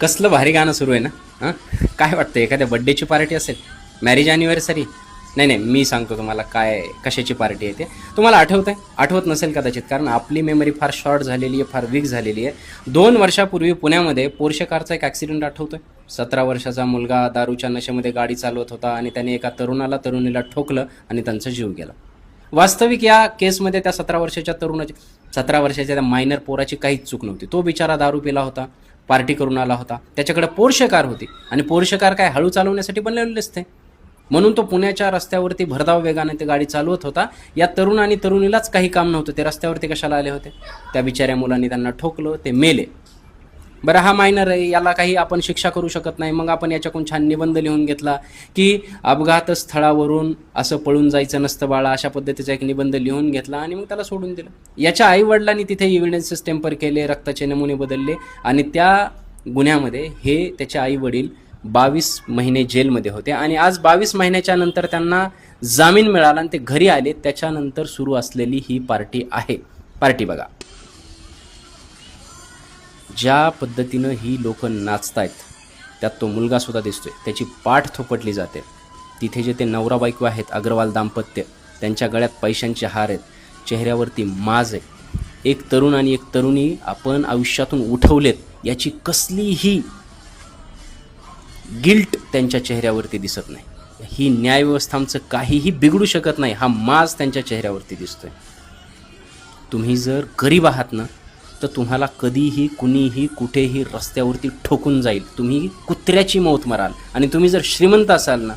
कसलं भारी गाणं सुरू आहे ना. हां, काय वाटतं, एखाद्या बड्डेची पार्टी असेल, मॅरेज ॲनिव्हर्सरी? नाही नाही, मी सांगतो तुम्हाला काय कशाची पार्टी आहे ते. तुम्हाला आठवतं आहे? आठवत नसेल कदाचित, कारण आपली मेमरी फार शॉर्ट झालेली आहे, फार वीक झालेली आहे. 2 वर्षापूर्वी पुण्यामध्ये पोर्शे कारचा एक ॲक्सिडेंट आठवतोय. 17 वर्षाचा मुलगा दारूच्या नशेमध्ये गाडी चालवत होता आणि त्याने एका तरुणीला ठोकलं आणि त्यांचा जीव गेला. वास्तविक या केसमध्ये त्या 17 वर्षाच्या त्या मायनर पोराची काहीच चूक नव्हती. तो बिचारा दारू पिला होता, पार्टी करून आला होता, त्याच्याकडे पोर्शे कार होती आणि पोर्शे कार काय हळू चालवण्यासाठी बनलेली असते, म्हणून तो पुण्याच्या रस्त्यावरती भरधाव वेगाने ते गाडी चालवत होता. या तरुण आणि तरुणीलाच काही काम नव्हतं, ते रस्त्यावरती कशाला आले होते? त्या बिचाऱ्या मुलांनी त्यांना ठोकलं, ते मेले. बरं, हा मायनर आहे, याला काही आपण शिक्षा करू शकत नाही. मग आपण याच्याकडून छान निबंध लिहून घेतला की अपघात स्थळावरून असं पळून जायचं नसतं बाळा, अशा पद्धतीचा एक निबंध लिहून घेतला आणि मग त्याला सोडून दिलं. याच्या आईवडिलांनी तिथे एव्हिडन्सेस टेम्पर केले, रक्ताचे नमुने बदलले आणि त्या गुन्ह्यामध्ये हे त्याचे आईवडील 22 महिने जेलमध्ये होते आणि आज 22 महिन्याच्या नंतर त्यांना जामीन मिळाला आणि ते घरी आले. त्याच्यानंतर सुरू असलेली ही पार्टी आहे. पार्टी बघा, ज्या पद्धतीनं ही लोक नाचतायत त्यात तो मुलगासुद्धा दिसतोय, त्याची पाठ थोपटली जाते. तिथे जे ते नवरा बायको आहेत, अग्रवाल दाम्पत्य, त्यांच्या गळ्यात पैशांचे हार आहेत, चेहऱ्यावरती माज आहे. एक तरुण आणि एक तरुणी आपण आयुष्यातून उठवलेत याची कसलीही गिल्ट त्यांच्या चेहऱ्यावरती दिसत नाही. ही न्यायव्यवस्थांचं काहीही बिघडू शकत नाही, हा माज त्यांच्या चेहऱ्यावरती दिसतोय. तुम्ही जर गरीब आहात ना, तर तुम्हाला कधीही कुणीही कुठेही रस्त्यावरती ठोकून जाईल, तुम्ही कुत्र्याची मौत मराल. आणि तुम्ही जर श्रीमंत असाल ना,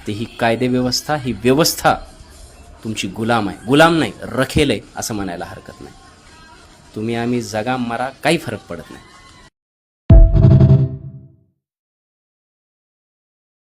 तर ही कायदेव्यवस्था, ही व्यवस्था तुमची गुलाम आहे, गुलाम नाही रखेल आहे असं म्हणायला हरकत नाही. तुम्ही आम्ही जगा मरा काही फरक पडत नाही.